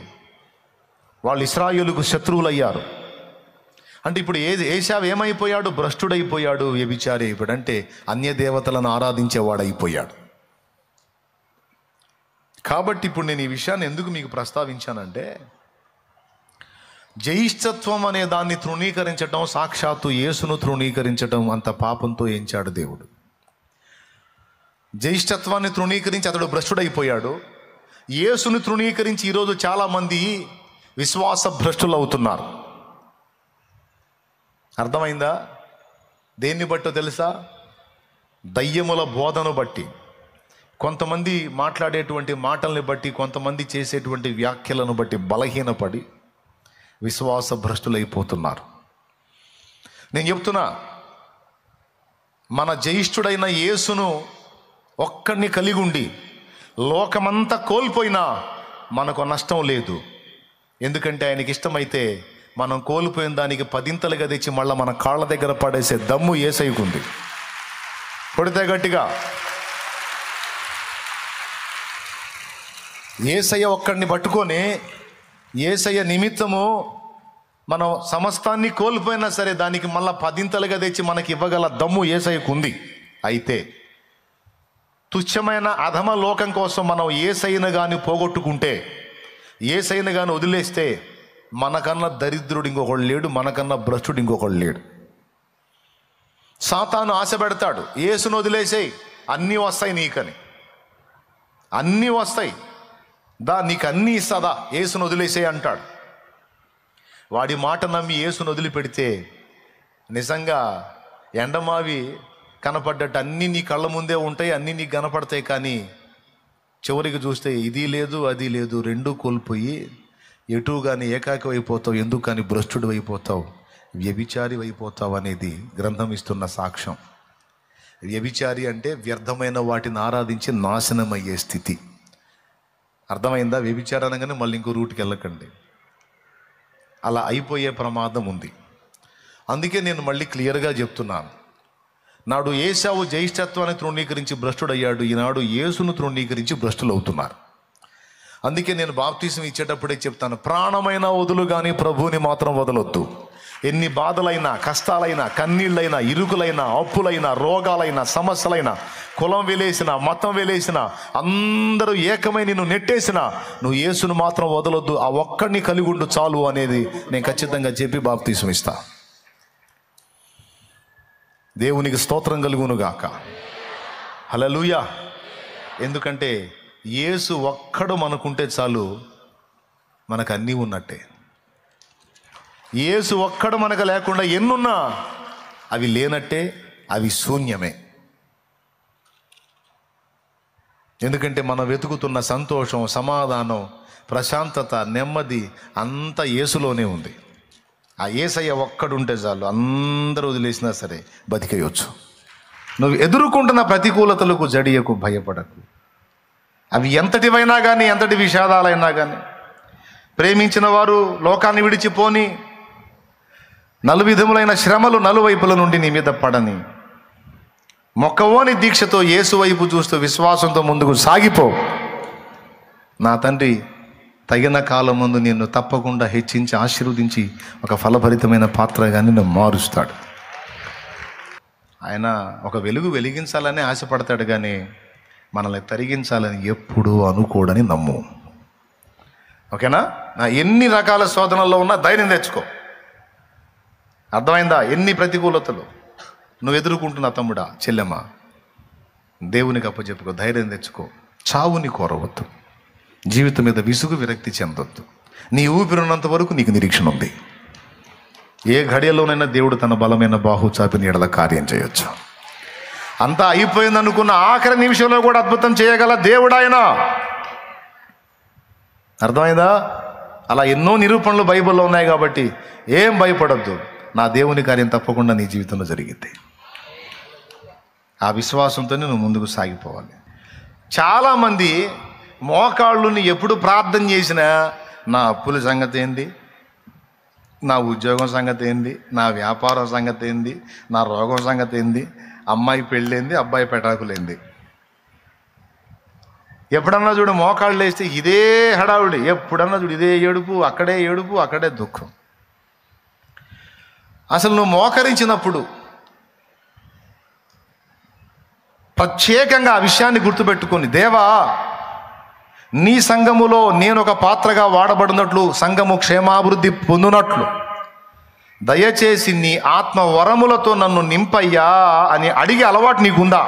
వాళ్ళు ఇశ్రాయేలుకు శత్రువులు అయ్యారు. అంటే ఇప్పుడు ఏశావు ఏమైపోయాడు? భ్రష్టుడైపోయాడు, వ్యభిచారి అయిపోయాడు. అంటే అన్య దేవతలను ఆరాధించేవాడైపోయాడు. కాబట్టి ఇప్పుడు నేను ఈ విషయాన్ని ఎందుకు మీకు ప్రస్తావించానంటే, జ్యేష్ఠత్వం అనే దాన్ని తృణీకరించటం, సాక్షాత్తు యేసును తృణీకరించటం అంత పాపంతో ఎంచాడు దేవుడు. జ్యేష్ఠత్వాన్ని తృణీకరించి అతడు భ్రష్టుడైపోయాడు. యేసును తృణీకరించి ఈరోజు చాలామంది విశ్వాస భ్రష్టులు అవుతున్నారు. అర్థమైందా? దేన్ని బట్టో తెలుసా? దయ్యముల బోధను బట్టి, కొంతమంది మాట్లాడేటువంటి మాటల్ని బట్టి, కొంతమంది చేసేటువంటి వ్యాఖ్యలను బట్టి బలహీనపడి విశ్వాస భ్రష్టులైపోతున్నారు. నేను చెప్తున్నా, మన జ్యేష్ఠుడైన యేసును ఒక్కడిని కలిగి ఉండి లోకమంతా కోల్పోయినా మనకు నష్టం లేదు. ఎందుకంటే ఆయనకి ఇష్టమైతే మనం కోల్పోయిన దానికి 10ంతలుగా తెచ్చి మళ్ళీ మన కాళ్ళ దగ్గర పడేసే దమ్ము యేసయ్యకుంది. కొడితే గట్టిగా. యేసయ్య ఒక్కడిని పట్టుకొని, యేసయ్య నిమిత్తము మనం సమస్తాన్ని కోల్పోయినా సరే దానికి మళ్ళీ 10ంతలుగా తెచ్చి మనకి ఇవ్వగల దమ్ము యేసయ్యకుంది. అయితే తుచ్చమైన అధమ లోకం కోసం మనం యేసయ్యను కానీ పోగొట్టుకుంటే, యేసయ్యను కానీ వదిలేస్తే మనకన్నా దరిద్రుడు ఇంకొకడు లేడు, మనకన్నా భ్రష్టుడు ఇంకొకడు లేడు. సాతాను ఆశ పెడతాడు, యేసును వదిలేసేయి అన్నీ వస్తాయి నీకని. అన్నీ వస్తాయి, నీకు అన్నీ ఇస్తుందా, యేసును వదిలేసేయి అంటాడు. వాడి మాట నమ్మి యేసును వదిలిపెడితే నిజంగా ఎండమావి కనపడ్డట్టు అన్నీ నీ కళ్ళ ముందే ఉంటాయి, అన్నీ నీకు కనపడతాయి. కానీ చివరికి చూస్తే ఇది లేదు అది లేదు, రెండూ కోల్పోయి ఎటు కానీ ఏకాకి అయిపోతావు. ఎందుకు కానీ భ్రష్టుడు అయిపోతావు, వ్యభిచారి అయిపోతావు అనేది గ్రంథం ఇస్తున్న సాక్ష్యం. వ్యభిచారి అంటే వ్యర్థమైన వాటిని ఆరాధించి నాశనమయ్యే స్థితి. అర్థమైందా? వ్యభిచారం అనగానే మళ్ళీ ఇంకో రూట్కి వెళ్ళకండి, అలా అయిపోయే ప్రమాదం ఉంది. అందుకే నేను మళ్ళీ క్లియర్గా చెప్తున్నాను, నాడు ఏశావు జ్యేష్ఠత్వాన్ని తృణీకరించి భ్రష్టుడయ్యాడు, ఈనాడు యేసును తృణీకరించి భ్రష్టులు అవుతున్నారు. అందుకే నేను బాప్తిసం ఇచ్చేటప్పుడే చెప్తాను, ప్రాణమైన వదులు కానీ ప్రభువుని మాత్రం వదలొద్దు. ఎన్ని బాధలైనా, కష్టాలైనా, కన్నీళ్ళైనా, ఇరుకులైనా, అప్పులైనా, రోగాలైనా, సమస్యలైనా, కులం వెలేసిన, మతం వెలేసిన, అందరూ ఏకమై నిన్ను నెట్టేసిన, నువ్వు యేసును మాత్రం వదలొద్దు. ఆ ఒక్కడిని కలిగి ఉండు చాలు అనేది నేను ఖచ్చితంగా చెప్పి బాప్తీసం ఇస్తా. దేవునికి స్తోత్రం కలుగునుగాక. హల్లెలూయా. ఎందుకంటే యేసు ఒక్కడు మనకుంటే చాలు, మనకు అన్నీ ఉన్నట్టే. యేసు ఒక్కడు మనకు లేకుండా ఎన్నున్నా అవి లేనట్టే, అవి శూన్యమే. ఎందుకంటే మనం వెతుకుతున్న సంతోషం, సమాధానం, ప్రశాంతత, నెమ్మది అంతా యేసులోనే ఉంది. ఆ యేసయ్య ఒక్కడుంటే చాలు, అందరూ వదిలేసినా సరే బతికేయొచ్చు. నువ్వు ఎదుర్కొంటున్న ప్రతికూలతలకు జడియకు, భయపడకు. అవి ఎంతటివైనా కానీ, ఎంతటి విషాదాలైనా కానీ, ప్రేమించిన వారు లోకాన్ని విడిచిపోని, నలువిధములైన శ్రమలు నలువైపుల నుండి నీ మీద పడని, మొక్కవోని దీక్షతో యేసు వైపు చూస్తూ విశ్వాసంతో ముందుకు సాగిపో. నా తండ్రి తగిన కాలం ముందు నిన్ను తప్పకుండా హెచ్చించి ఆశీర్వదించి ఒక ఫలభరితమైన పాత్రగా నిన్ను మారుస్తాడు. ఆయన ఒక వెలుగు వెలిగించాలని ఆశపడతాడు, కానీ మనల్ని తరిగించాలని ఎప్పుడూ అనుకోడని నమ్ము. ఓకేనా? ఎన్ని రకాల శోధనల్లో ఉన్నా ధైర్యం తెచ్చుకో. అర్థమైందా? ఎన్ని ప్రతికూలతలు నువ్వు ఎదుర్కొంటున్నా తమ్ముడా, చెల్లెమ్మా, దేవునికి అప్పచెప్పుకో, ధైర్యం తెచ్చుకో. చావుని కోరవద్దు, జీవితం మీద విసుగు విరక్తి చెందొద్దు. నీ ఊపిరినంత వరకు నీకు నిరీక్షణ ఉంది. ఏ ఘడియలోనైనా దేవుడు తన బలమైన బాహు చాపి నీడల కార్యం చేయొచ్చు. అంతా అయిపోయింది అనుకున్న ఆఖరి నిమిషంలో కూడా అద్భుతం చేయగల దేవుడు ఆయన. అర్థమైందా? అలా ఎన్నో నిరూపణలు బైబిల్లో ఉన్నాయి కాబట్టి ఏం భయపడొద్దు. నా దేవుని కార్యం తప్పకుండా నీ జీవితంలో జరిగింది. ఆ విశ్వాసంతోనే నువ్వు ముందుకు సాగిపోవాలి. చాలామంది మోకాళ్ళుని ఎప్పుడు ప్రార్థన చేసినా నా అప్పుల సంగతి ఏంది, నా ఉద్యోగం సంగతి ఏంది, నా వ్యాపారం సంగతి ఏంది, నా రోగం సంగతి ఏంది, అమ్మాయి పెళ్ళేంది, అబ్బాయి పెటాకులేంది. ఎప్పుడన్నా చూడు మోకాళ్ళు వేస్తే ఇదే హడావుడి, ఎప్పుడన్నా చూడు ఇదే ఏడుపు, అక్కడే దుఃఖం. అసలు నువ్వు మోకరించినప్పుడు ప్రత్యేకంగా ఆ విషయాన్ని గుర్తుపెట్టుకొని, దేవా నీ సంఘములో నేను ఒక పాత్రగా వాడబడినట్లు, సంఘము క్షేమాభివృద్ధి పొందినట్లు దయచేసి నీ ఆత్మ వరములతో నన్ను నింపయ్యా అని అడిగే అలవాటు నీకుందా?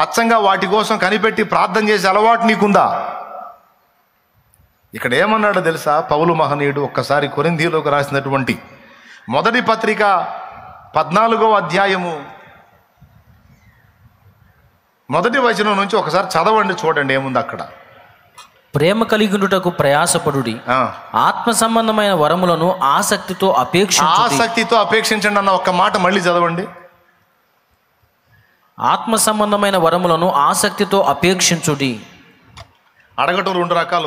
అచ్చంగా వాటి కోసం కనిపెట్టి ప్రార్థన చేసే అలవాటు నీకుందా? ఇక్కడ ఏమన్నాడో తెలుసా పౌలు మహనీయుడు? ఒక్కసారి కొరింథీయులకు రాసినటువంటి మొదటి పత్రిక 14వ అధ్యాయము మొదటి వచనం నుంచి ఒకసారి చదవండి, చూడండి ఏముంది అక్కడ. ప్రేమ కలిగినటకు ప్రయాసపడుడి, ఆత్మ సంబంధమైన వరములను ఆసక్తితో అపేక్షించండి అన్న ఒక్క మాట మళ్ళీ చదవండి. ఆత్మ సంబంధమైన వరములను ఆసక్తితో అపేక్షించుడి. అడగటం రెండు రకాలు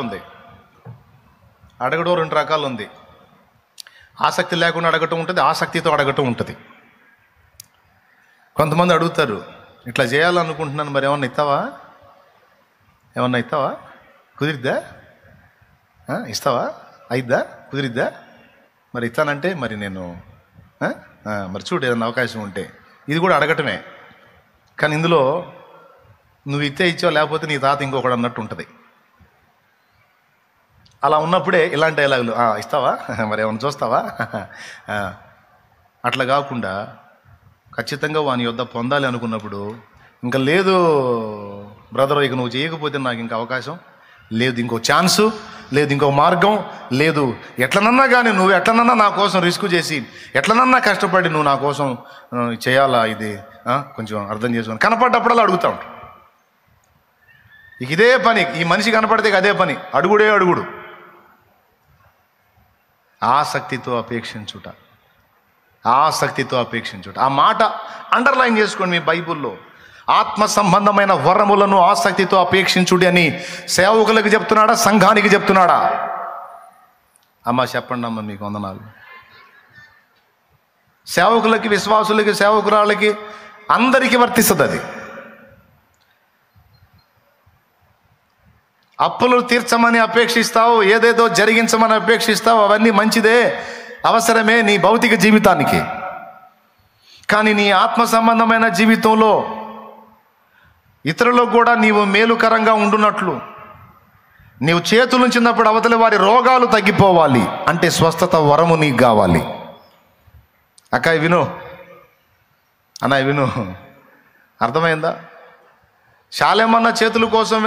ఉంది. ఆసక్తి లేకుండా అడగటం ఉంటుంది, ఆసక్తితో అడగటం ఉంటుంది. కొంతమంది అడుగుతారు, ఇట్లా చేయాలనుకుంటున్నాను, మరి ఏమన్నా ఇస్తావా, కుదిరిద్దా, ఇస్తావా, అయిద్దా, కుదిరిద్దా, మరి ఇస్తానంటే మరి నేను మరి చూడు ఏదన్నా అవకాశం ఉంటే. ఇది కూడా అడగటమే, కానీ ఇందులో నువ్వు ఇచ్చావు, లేకపోతే నీ తాత ఇంకొకడు అన్నట్టు ఉంటుంది. అలా ఉన్నప్పుడే ఇలాంటి డైలాగులు, ఇస్తావా, మరి ఏమన్నా చూస్తావా, అట్లా కాకుండా ఖచ్చితంగా వాని యొద్ద పొందాలి అనుకున్నప్పుడు, ఇంకా లేదు బ్రదర్, ఇక నువ్వు చేయకపోతే నాకు ఇంకా అవకాశం లేదు, ఇంకో ఛాన్సు లేదు, ఇంకో మార్గం లేదు, ఎట్లనన్నా కానీ నువ్వు ఎట్లనన్నా నా కోసం రిస్క్ చేసి, ఎట్లనన్నా కష్టపడి నువ్వు నా కోసం చేయాలా, ఇది కొంచెం అర్థం చేసుకొని కనపడ్డప్పుడల్లా అడుగుతా ఉంటావు. ఇక ఇదే పని, ఈ మనిషి కనపడితే అదే పని, అడుగుడు. ఆసక్తితో అపేక్షించుట. ఆ మాట అండర్లైన్ చేసుకోండి మీ బైబుల్లో. ఆత్మ సంబంధమైన వరములను ఆసక్తితో అపేక్షించుడి అని సేవకులకు చెప్తున్నాడా, సంఘానికి చెప్తున్నాడా? అమ్మ చెప్పండి అమ్మ, మీకు వందనాలు. సేవకులకి, విశ్వాసులకి, సేవకురాళ్ళకి అందరికీ వర్తిస్తుంది అది. అప్పులు తీర్చమని అపేక్షిస్తావు, ఏదేదో జరిగించమని అపేక్షిస్తావు, అవన్నీ మంచిదే. అవసరమే నీ భౌతిక జీవితానికి. కానీ నీ ఆత్మ సంబంధమైన జీవితంలో ఇతరులకు కూడా నీవు మేలుకరంగా ఉండునట్లు, నీవు చేతులు ఉంచినప్పుడు అవతలి వారి రోగాలు తగ్గిపోవాలి అంటే స్వస్థత వరము నీకు కావాలి. అక్క విను, అన్న విను, అర్థమైందా? శాలేమన్న చేతుల కోసం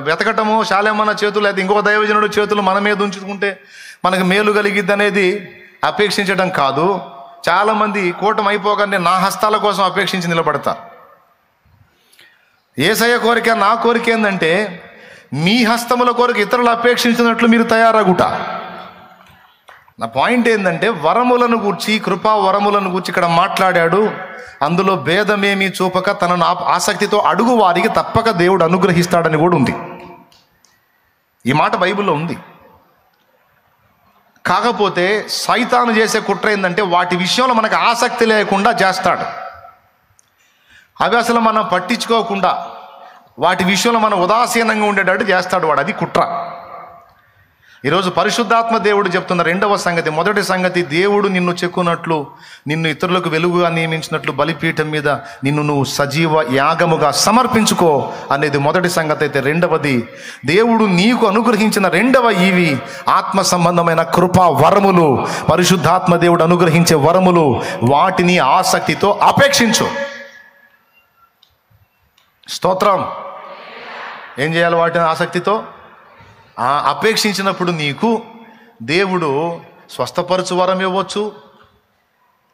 వెతకటము, శాలేమన్న చేతులు అయితే ఇంకొక దైవజనుడు చేతులు మన మీద ఉంచుకుంటే మనకు మేలు కలిగిద్ది అనేది అపేక్షించడం కాదు. చాలామంది కూటమి అయిపోగానే నా హస్తాల కోసం అపేక్షించి నిలబడతారు. యేసయ్య కోరిక, నా కోరిక ఏంటంటే మీ హస్తముల కోరిక ఇతరులు అపేక్షించినట్లు మీరు తయారగుట. నా పాయింట్ ఏంటంటే వరములను గూర్చి, కృపా వరములను గూర్చి ఇక్కడ మాట్లాడాడు. అందులో భేదమేమీ చూపక తనను ఆసక్తితో అడుగు వారికి తప్పక దేవుడు అనుగ్రహిస్తాడని కూడా ఉంది. ఈ మాట బైబిల్లో ఉంది. కాకపోతే సైతాను చేసే కుట్ర ఏంటంటే వాటి విషయంలో మనకు ఆసక్తి లేకుండా చేస్తాడు. అవి అసలు మనం పట్టించుకోకుండా వాటి విషయంలో మనం ఉదాసీనంగా ఉండేటట్టు చేస్తాడు వాడు. అది కుట్ర. ఈరోజు పరిశుద్ధాత్మ దేవుడు చెప్తున్న రెండవ సంగతి, మొదటి సంగతి దేవుడు నిన్ను చెక్కున్నట్లు, నిన్ను ఇతరులకు వెలుగుగా నియమించినట్లు బలిపీఠం మీద నిన్ను నువ్వు సజీవ యాగముగా సమర్పించుకో అనేది మొదటి సంగతి. అయితే రెండవది, దేవుడు నీకు అనుగ్రహించిన రెండవ ఈవి ఆత్మ సంబంధమైన కృపా వరములు, పరిశుద్ధాత్మ దేవుడు అనుగ్రహించే వరములు. వాటిని ఆసక్తితో అపేక్షించు. స్తోత్రం. ఏం చేయాలి? వాటిని ఆసక్తితో అపేక్షించినప్పుడు నీకు దేవుడు స్వస్థపరచు వరం ఇవ్వచ్చు,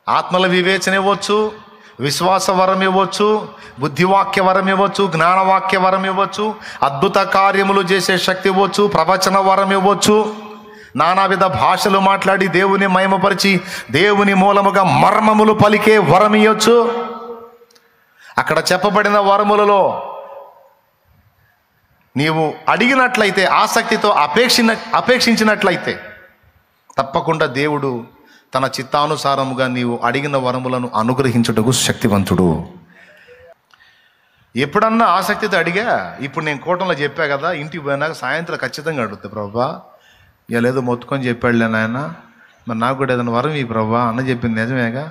ఆత్మల వివేచన ఇవ్వచ్చు, విశ్వాస వరం ఇవ్వచ్చు, బుద్ధివాక్య వరం ఇవ్వచ్చు, జ్ఞానవాక్య వరం ఇవ్వచ్చు, అద్భుత కార్యములు చేసే శక్తి ఇవ్వచ్చు, ప్రవచన వరం ఇవ్వచ్చు, నానావిధ భాషలు మాట్లాడి దేవుని మహిమపరిచి దేవుని మూలముగా మర్మములు పలికే వరం ఇవ్వచ్చు. అక్కడ చెప్పబడిన వరములలో నీవు అడిగినట్లయితే, ఆసక్తితో అపేక్షించినట్లయితే తప్పకుండా దేవుడు తన చిత్తానుసారముగా నీవు అడిగిన వరములను అనుగ్రహించుటకు శక్తివంతుడు. ఎప్పుడన్నా ఆసక్తితో అడిగా, ఇప్పుడు నేను కూటంలో చెప్పా కదా, ఇంటికి పోయినాక సాయంత్రం ఖచ్చితంగా అడుగుతా, ప్రభా ఇలా ఏదో మొత్తుకొని చెప్పాడులే నాయన, మరి నాకు కూడా ఏదైనా వరం ఈ ప్రభా అన్న చెప్పింది నిజమేగా,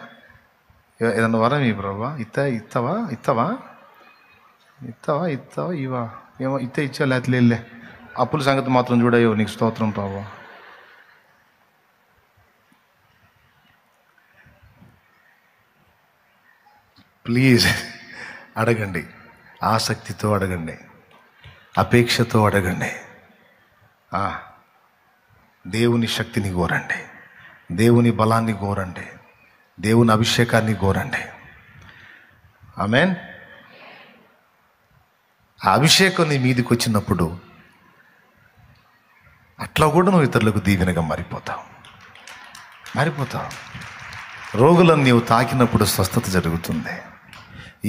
ఏదన్నా వరం ఈ ప్రభా, ఇస్తావా ఇవా ఏమో ఇచ్చా లేతలే, అప్పుల సంగతి మాత్రం చూడయో, నీకు స్తోత్రం ప్రభా. ప్లీజ్ అడగండి, ఆసక్తితో అడగండి, అపేక్షతో అడగండి. దేవుని శక్తిని కోరండి, దేవుని బలాన్ని కోరండి, దేవుని అభిషేకాన్ని కోరండి. ఆమేన్. ఆ అభిషేకం నీ మీదకి వచ్చినప్పుడు అట్లా కూడా నువ్వు ఇతరులకు దీవెనగా మారిపోతావు. రోగులను నీవు తాకినప్పుడు స్వస్థత జరుగుతుంది.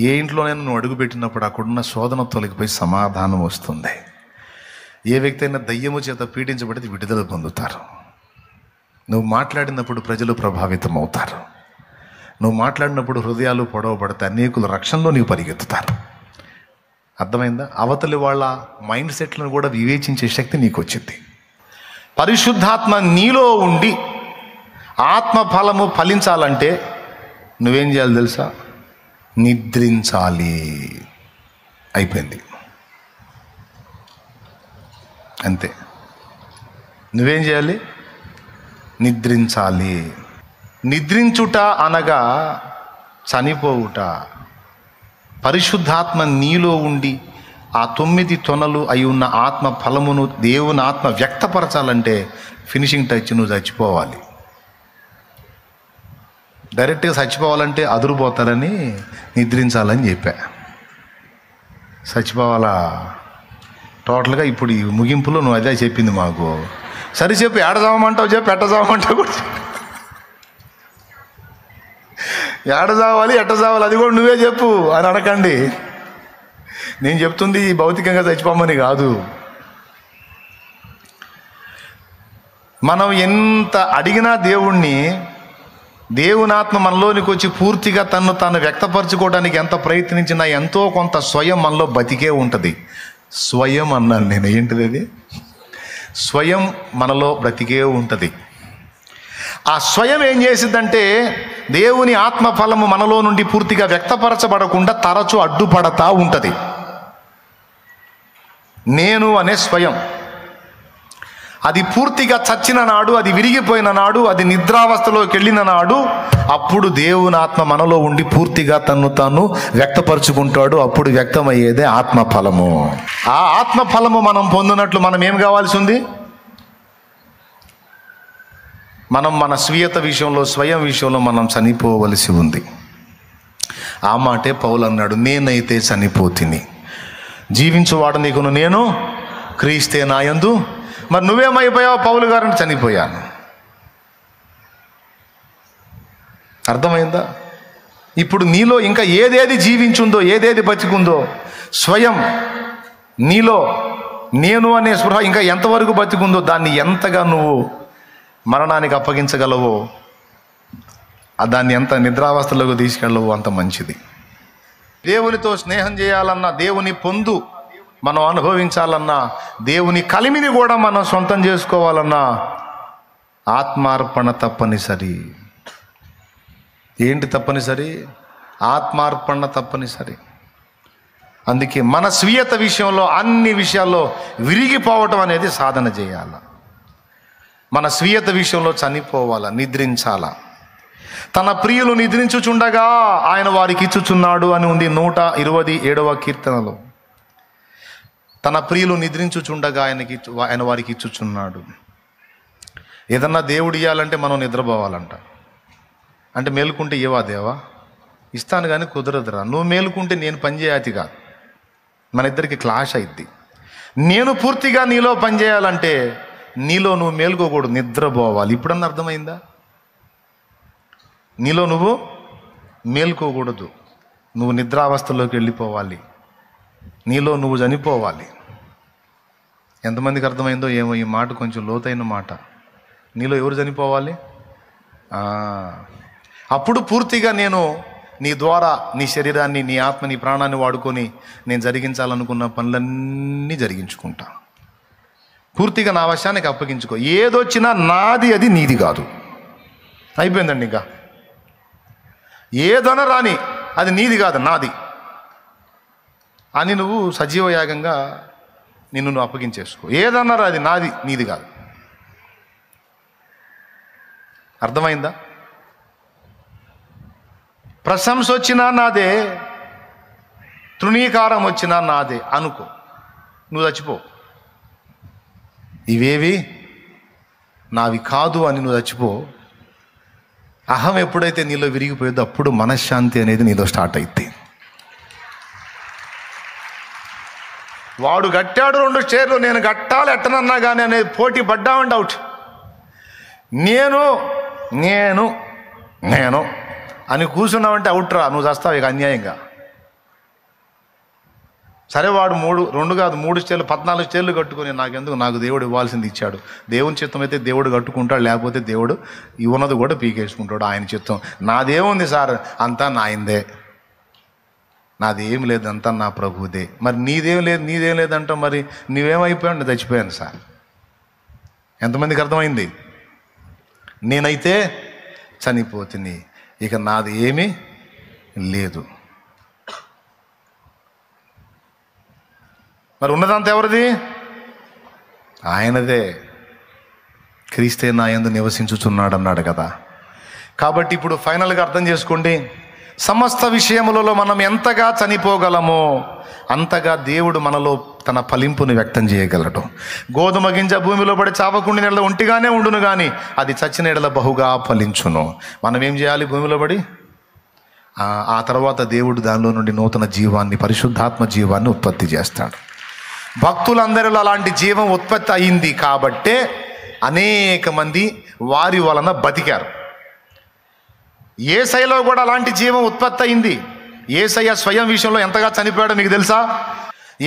ఏ ఇంట్లోనైనా నువ్వు అడుగుపెట్టినప్పుడు అక్కడున్న శోధన తొలగిపోయి సమాధానం వస్తుంది. ఏ వ్యక్తి అయినా దయ్యము చేత పీడించబడితే విడుదల పొందుతారు. నువ్వు మాట్లాడినప్పుడు ప్రజలు ప్రభావితం అవుతారు. నువ్వు మాట్లాడినప్పుడు హృదయాలు పొడవబడతాయి, అనేకులు రక్షణలో నీవు పరిగెత్తుతారు. అర్థమైందా? అవతలి వాళ్ళ మైండ్ సెట్లను కూడా వివేచించే శక్తి నీకు వచ్చింది. పరిశుద్ధాత్మ నీలో ఉండి ఆత్మ ఫలము ఫలించాలంటే నువ్వేం చేయాలి తెలుసా? నిద్రించాలి. అయిపోయింది, అంతే. నువ్వేం చేయాలి? నిద్రించాలి. నిద్రించుట అనగా చనిపోవుట. పరిశుద్ధాత్మ నీలో ఉండి ఆ 9 తొనలు అయి ఉన్న ఆత్మ ఫలమును దేవుని ఆత్మ వ్యక్తపరచాలంటే ఫినిషింగ్ టచ్ నువ్వు చచ్చిపోవాలి. డైరెక్ట్గా చచ్చిపోవాలంటే అదురుపోతారని నిద్రించాలని చెప్పా. చచ్చిపోవాలా టోటల్గా. ఇప్పుడు ఈ ముగింపులో నువ్వు అదే చెప్పింది మాకు. సరే చెప్పి, ఏడదామంటావు చెప్పి, ఎట్టజావమంటావు కూడా, ఏడ చావాలి ఎట్ట చావాలి అది కూడా నువ్వే చెప్పు అని అనకండి. నేను చెప్తుంది భౌతికంగా చచ్చిపోమని కాదు. మనం ఎంత అడిగినా దేవుణ్ణి, దేవుని ఆత్మ మనలోనికి వచ్చి పూర్తిగా తను తాను వ్యక్తపరచుకోవడానికి ఎంత ప్రయత్నించినా ఎంతో కొంత స్వయం మనలో బతికే ఉంటుంది. స్వయం అన్నాను నేను. ఏంటిది అది? స్వయం మనలో బ్రతికే ఉంటుంది. ఆ స్వయం ఏం చేసిద్దంటే దేవుని ఆత్మఫలము మనలో నుండి పూర్తిగా వ్యక్తపరచబడకుండా తరచూ అడ్డుపడతా ఉంటుంది. నేను అనే స్వయం అది పూర్తిగా చచ్చిన నాడు, అది విరిగిపోయిన నాడు, అది నిద్రావస్థలోకి వెళ్ళిన నాడు, అప్పుడు దేవుని ఆత్మ మనలో ఉండి పూర్తిగా తన్ను తాను వ్యక్తపరుచుకుంటాడు. అప్పుడు వ్యక్తమయ్యేదే ఆత్మఫలము. ఆ ఆత్మఫలము మనం పొందినట్లు మనం ఏం కావాల్సి ఉంది? మనం మన స్వీయత విషయంలో, స్వయం విషయంలో మనం చనిపోవలసి ఉంది. ఆ మాటే పౌలు అన్నాడు, నేనైతే చనిపోతిని, జీవించువాడు నీకును, నేను క్రీస్తే నాయందు. మరి నువ్వేమైపోయావు? పౌలు గారిని చనిపోయాను. అర్థమైందా? ఇప్పుడు నీలో ఇంకా ఏదేది జీవించుందో, ఏదేది బతికుందో, స్వయం నీలో నేను అనే స్పృహ ఇంకా ఎంతవరకు బతికుందో, దాన్ని ఎంతగా నువ్వు మరణానికి అప్పగించగలవో, దాన్ని ఎంత నిద్రావస్థలోకి తీసుకెళ్ళవో అంత మంచిది. దేవునితో స్నేహం చేయాలన్నా, దేవుని పొందు మనం అనుభవించాలన్నా, దేవుని కలిమిని కూడా మనం సొంతం చేసుకోవాలన్నా ఆత్మార్పణ తప్పనిసరి. ఏంటి తప్పనిసరి? ఆత్మార్పణ తప్పనిసరి. అందుకే మన స్వీయత విషయంలో, అన్ని విషయాల్లో విరిగిపోవటం అనేది సాధన చేయాల. మన స్వీయత విషయంలో చనిపోవాలా, నిద్రించాలా. తన ప్రియులు నిద్రించుచుండగా ఆయన వారికి ఇచ్చుచున్నాడు అని ఉంది 127వ కీర్తనలో. తన ప్రియులు నిద్రించుచుండగా ఆయన వారికి ఇచ్చుచున్నాడు. ఏదన్నా దేవుడు ఇవ్వాలంటే మనం నిద్రపోవాలంట. అంటే మేలుకుంటే ఏవా దేవా ఇస్తాను కానీ కుదరదురా. నువ్వు మేలుకుంటే నేను పనిచేయాతి కాదు, మన ఇద్దరికి క్లాష్ అయిద్ది. నేను పూర్తిగా నీలో పనిచేయాలంటే నీలో నువ్వు మేలుకోకూడదు, నిద్రపోవాలి. ఇప్పుడన్నా అర్థమైందా? నీలో నువ్వు మేలుకోకూడదు, నువ్వు నిద్రావస్థలోకి వెళ్ళిపోవాలి, నీలో నువ్వు చనిపోవాలి. ఎంతమందికి అర్థమైందో ఏమో ఈ మాట, కొంచెం లోతైన మాట. నీలో ఎవరు చనిపోవాలి? అప్పుడు పూర్తిగా నేను నీ ద్వారా నీ శరీరాన్ని, నీ ఆత్మ, నీ ప్రాణాన్ని వాడుకొని నేను జరిగించాలనుకున్న పనులన్నీ జరిగించుకుంటా. పూర్తిగా నా వశానికి అప్పగించుకో. ఏదొచ్చినా నాది, అది నీది కాదు. అయిపోయిందండి. ఇంకా ఏదైనా రాని, అది నీది కాదు, నాది అని నువ్వు సజీవ యాగంగా నిన్ను నువ్వు అప్పగించేసుకో. ఏదన్నారా అది నాది, నీది కాదు. అర్థమైందా? ప్రశంస వచ్చినా నాదే, తృణీకారం వచ్చినా నాదే అనుకో, నువ్వు చచ్చిపో. ఇవేవి నావి కాదు అని నువ్వు చచ్చిపో. అహం ఎప్పుడైతే నీలో విరిగిపోయేదో అప్పుడు మనశ్శాంతి అనేది నీలో స్టార్ట్ అయితే. వాడు కట్టాడు 2 స్టేర్లు, నేను కట్టాలి ఎట్టనన్నా కానీ అనేది పోటీ పడ్డామంటే అవుట్. నేను నేను నేను అని కూర్చున్నావంటే అవుట్ రా, నువ్వు చేస్తావు ఇక అన్యాయంగా. సరే వాడు 2 కాదు 3 స్టేర్లు 14 స్టేర్లు కట్టుకొని నాకెందుకు, నాకు దేవుడు ఇవ్వాల్సింది ఇచ్చాడు. దేవుని చిత్తం అయితే దేవుడు కట్టుకుంటాడు, లేకపోతే దేవుడు ఇవ్వనది కూడా పీకేసుకుంటాడు. ఆయన చిత్తం. నాదేముంది సార్, అంతా నాయందే, నాదేం లేదు, అంతా నా ప్రభుదే. మరి నీదేం లేదంట, మరి నువ్వేమైపోయావు? చచ్చిపోయాను సార్. ఎంతమందికి అర్థమైంది? నేనైతే చనిపోతుంది, ఇక నాది ఏమీ లేదు. మరి ఉన్నదంతా ఎవరిది? ఆయనదే. క్రీస్తే నా యందు నివసించుచున్నాడు అన్నాడు కదా. కాబట్టి ఇప్పుడు ఫైనల్గా అర్థం చేసుకోండి, సమస్త విషయములలో మనం ఎంతగా చనిపోగలమో అంతగా దేవుడు మనలో తన ఫలింపుని వ్యక్తం చేయగలడు. గోధుమ గింజ భూమిలో పడి చావకుండా నెల ఒంటిగానే ఉండును కానీ అది చచ్చిన ఎడల బహుగా ఫలించును. మనం ఏం చేయాలి? భూమిలో పడి ఆ తర్వాత దేవుడు దానిలో నుండి నూతన జీవాన్ని, పరిశుద్ధాత్మ జీవాన్ని ఉత్పత్తి చేస్తాడు. భక్తులందరిలో అలాంటి జీవం ఉత్పత్తి అయింది కాబట్టే అనేక మంది వారి వలన బతికారు. యేసయ్యలో కూడా అలాంటి జీవం ఉత్పత్తి అయింది. యేసయ్య స్వయం విషయంలో ఎంతగా చనిపోయాడో మీకు తెలుసా?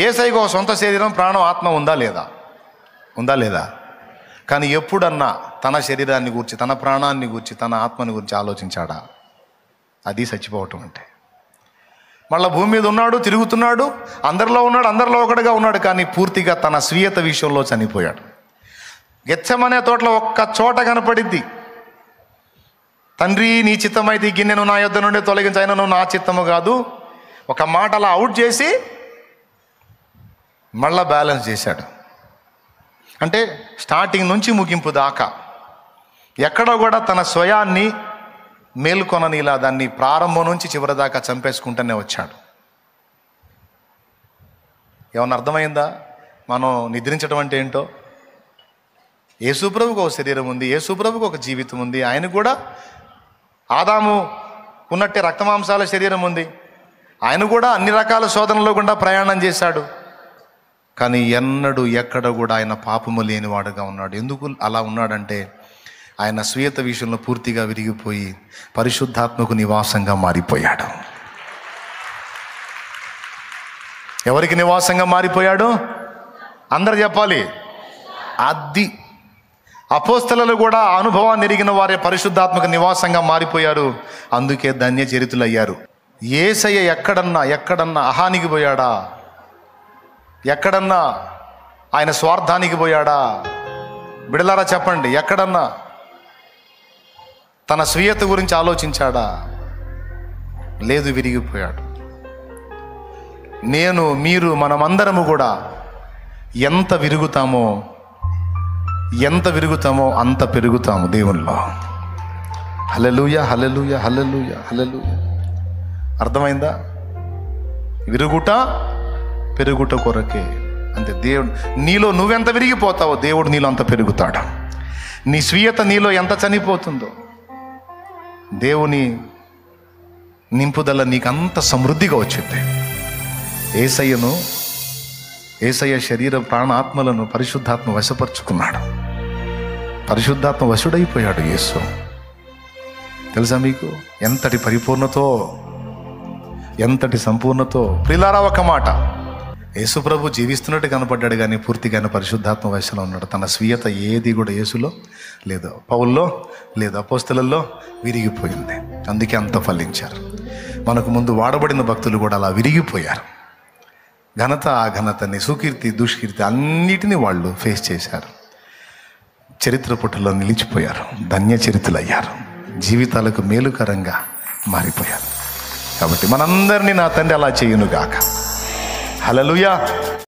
యేసయ్యకు ఒక సొంత శరీరం, ప్రాణం, ఆత్మ ఉందా లేదా? కానీ ఎప్పుడన్నా తన శరీరాన్ని గురించి, తన ప్రాణాన్ని గురించి, తన ఆత్మని గురించి ఆలోచించాడా? అది చచ్చిపోవటం అంటే. మళ్ళీ భూమి మీద ఉన్నాడు, తిరుగుతున్నాడు, అందరిలో ఉన్నాడు, అందరిలో ఒకటిగా ఉన్నాడు, కానీ పూర్తిగా తన స్వీయత విషయంలో చనిపోయాడు. గెత్సెమనే తోటలో ఒక్క చోట కనపడిద్ది, తండ్రి నీ చిత్తమైతే ఈ గిన్నెను నా యొద్ద నుండి తొలగించు, అయినను నా చిత్తము కాదు. ఒక మాట అలా అవుట్ చేసి మళ్ళా బ్యాలెన్స్ చేశాడు. అంటే స్టార్టింగ్ నుంచి ముగింపు దాకా ఎక్కడ కూడా తన స్వయాన్ని మేల్కొనని, ఇలా దాన్ని ప్రారంభం నుంచి చివరి దాకా చంపేసుకుంటూనే వచ్చాడు. ఏమన్నా అర్థమైందా మనం నిద్రించడం అంటే ఏంటో? యేసుప్రభుకు ఒక శరీరం ఉంది, యేసుప్రభుకు ఒక జీవితం ఉంది. ఆయన కూడా ఆదాము ఉన్నట్టే రక్తమాంసాల శరీరం ఉంది. ఆయన కూడా అన్ని రకాల శోధనలో గుండా ప్రయాణం చేశాడు. కానీ ఎన్నడూ ఎక్కడ కూడా ఆయన పాపము లేనివాడుగా ఉన్నాడు. ఎందుకు అలా ఉన్నాడంటే ఆయన స్వీయత విషయంలో పూర్తిగా విరిగిపోయి పరిశుద్ధాత్మకు నివాసంగా మారిపోయాడు. ఎవరికి నివాసంగా మారిపోయాడు? అందరు చెప్పాలి. అది అపోస్తలులు కూడా అనుభవాన్ని ఎరిగిన వారే పరిశుద్ధాత్మక నివాసంగా మారిపోయారు. అందుకే ధన్య చరితులయ్యారు. యేసయ్య ఎక్కడన్నా అహానికి పోయాడా? ఎక్కడన్నా ఆయన స్వార్థానికి పోయాడా? బిడలారా చెప్పండి, ఎక్కడన్నా తన స్వీయత గురించి ఆలోచించాడా? లేదు, విరిగిపోయాడు. నేను, మీరు, మనమందరము కూడా ఎంత విరుగుతామో అంత పెరుగుతాము దేవునిలో. హల్లెలూయా, హల్లెలూయా, హల్లెలూయా, హల్లెలూయా. అర్థమైందా? విరుగుట పెరుగుట కొరకే. అంతే. దేవుడు నీలో నువ్వెంత విరిగిపోతావో దేవుడు నీలో అంత పెరుగుతాడు. నీ స్వీయత నీలో ఎంత చనిపోతుందో దేవుని నింపుదల నీకంత సమృద్ధిగా వచ్చింది. యేసయ్య శరీర ప్రాణ ఆత్మలను పరిశుద్ధాత్మ వశపరుచుకున్నాడు. పరిశుద్ధాత్మ వశుడైపోయాడు యేసు. తెలుసా మీకు ఎంతటి పరిపూర్ణతో, ఎంతటి సంపూర్ణతో? ప్రియులారా, ఒక మాట, యేసు ప్రభు జీవిస్తున్నట్టు కనపడ్డాడు కానీ పూర్తిగానే పరిశుద్ధాత్మ వశంలో ఉన్నాడు. తన స్వీయత ఏది కూడా యేసులో లేదు, పౌల్లో లేదు, అపోస్తలుల్లో విరిగిపోయింది. అందుకే అంత ఫలించారు. మనకు ముందు వాడబడిన భక్తులు కూడా అలా విరిగిపోయారు. ఘనత, అఘనతని, సుకీర్తి, దుష్కీర్తి అన్నిటినీ వాళ్ళు ఫేస్ చేశారు. చరిత్ర పుటల్లో నిలిచిపోయారు. ధన్య చరిత్రలయ్యారు. జీవితాలకు మేలుకరంగా మారిపోయారు. కాబట్టి మనందరినీ నా తండ్రి అలా చేయునుగాక. హల్లెలూయా.